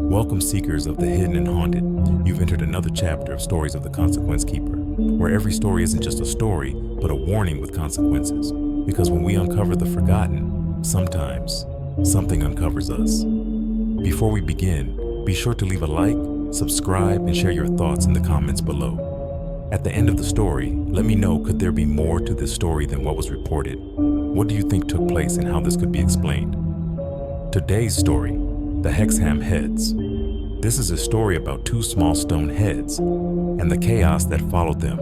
Welcome, seekers of the hidden and haunted. You've entered another chapter of Stories of the Consequence Keeper, where every story isn't just a story, but a warning with consequences. Because when we uncover the forgotten, sometimes something uncovers us. Before we begin, be sure to leave a like, subscribe, and share your thoughts in the comments below. At the end of the story, let me know, could there be more to this story than what was reported? What do you think took place and how this could be explained? Today's story, the Hexham Heads. This is a story about two small stone heads and the chaos that followed them.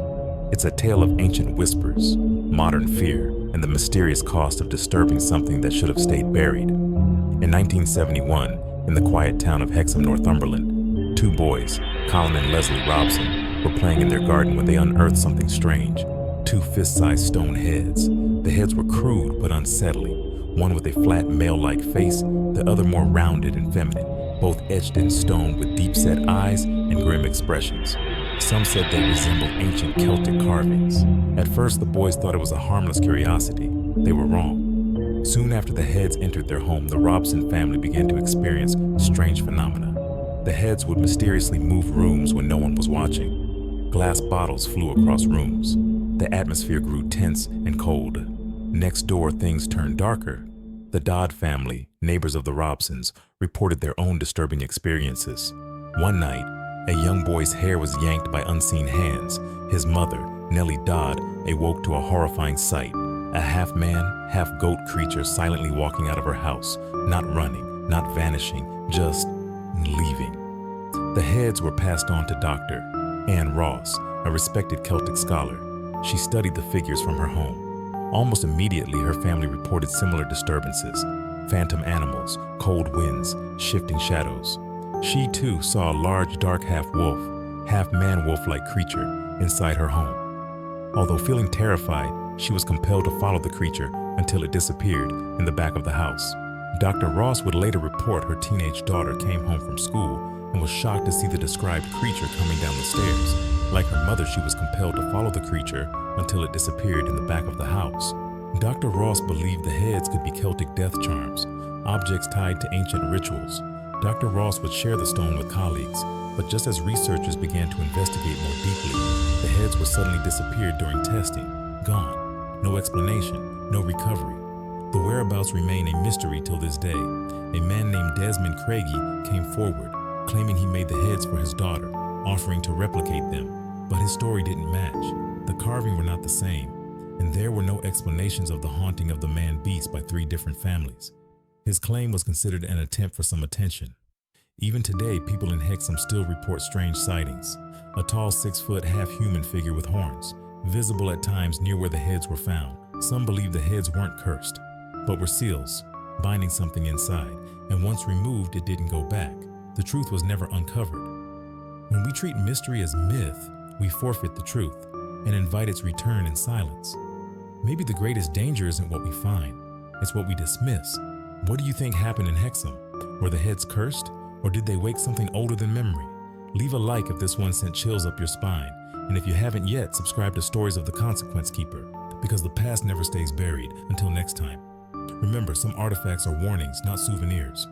It's a tale of ancient whispers, modern fear, and the mysterious cost of disturbing something that should have stayed buried. In 1971, in the quiet town of Hexham, Northumberland, two boys, Colin and Leslie Robson, were playing in their garden when they unearthed something strange. Two fist-sized stone heads. The heads were crude but unsettling, one with a flat male-like face, the other more rounded and feminine, both etched in stone with deep-set eyes and grim expressions. Some said they resembled ancient Celtic carvings. At first, the boys thought it was a harmless curiosity. They were wrong. Soon after the heads entered their home, the Robson family began to experience strange phenomena. The heads would mysteriously move rooms when no one was watching. Glass bottles flew across rooms. The atmosphere grew tense and cold. Next door, things turned darker. The Dodd family, neighbors of the Robsons, reported their own disturbing experiences. One night, a young boy's hair was yanked by unseen hands. His mother, Nellie Dodd, awoke to a horrifying sight. A half-man, half-goat creature silently walking out of her house, not running, not vanishing, just leaving. The heads were passed on to Dr. Anne Ross, a respected Celtic scholar. She studied the figures from her home. Almost immediately, her family reported similar disturbances: phantom animals, cold winds, shifting shadows. She too saw a large dark half-wolf, half-man-wolf-like creature inside her home. Although feeling terrified, she was compelled to follow the creature until it disappeared in the back of the house. Dr. Ross would later report her teenage daughter came home from school and was shocked to see the described creature coming down the stairs. Like her mother, she was compelled to follow the creature until it disappeared in the back of the house. Dr. Ross believed the heads could be Celtic death charms, objects tied to ancient rituals. Dr. Ross would share the stone with colleagues, but just as researchers began to investigate more deeply, the heads would suddenly disappear during testing. Gone. No explanation, no recovery. The whereabouts remain a mystery till this day. A man named Desmond Craigie came forward, claiming he made the heads for his daughter, offering to replicate them, but his story didn't match. The carving were not the same, and there were no explanations of the haunting of the man-beast by three different families. His claim was considered an attempt for some attention. Even today, people in Hexham still report strange sightings. A tall 6-foot half-human figure with horns, visible at times near where the heads were found. Some believe the heads weren't cursed, but were seals, binding something inside, and once removed, it didn't go back. The truth was never uncovered. When we treat mystery as myth, we forfeit the truth and invite its return in silence. Maybe the greatest danger isn't what we find, it's what we dismiss. What do you think happened in Hexham? Were the heads cursed, or did they wake something older than memory? Leave a like if this one sent chills up your spine, and if you haven't yet, subscribe to Stories of the Consequence Keeper, because the past never stays buried. Until next time. Remember, some artifacts are warnings, not souvenirs.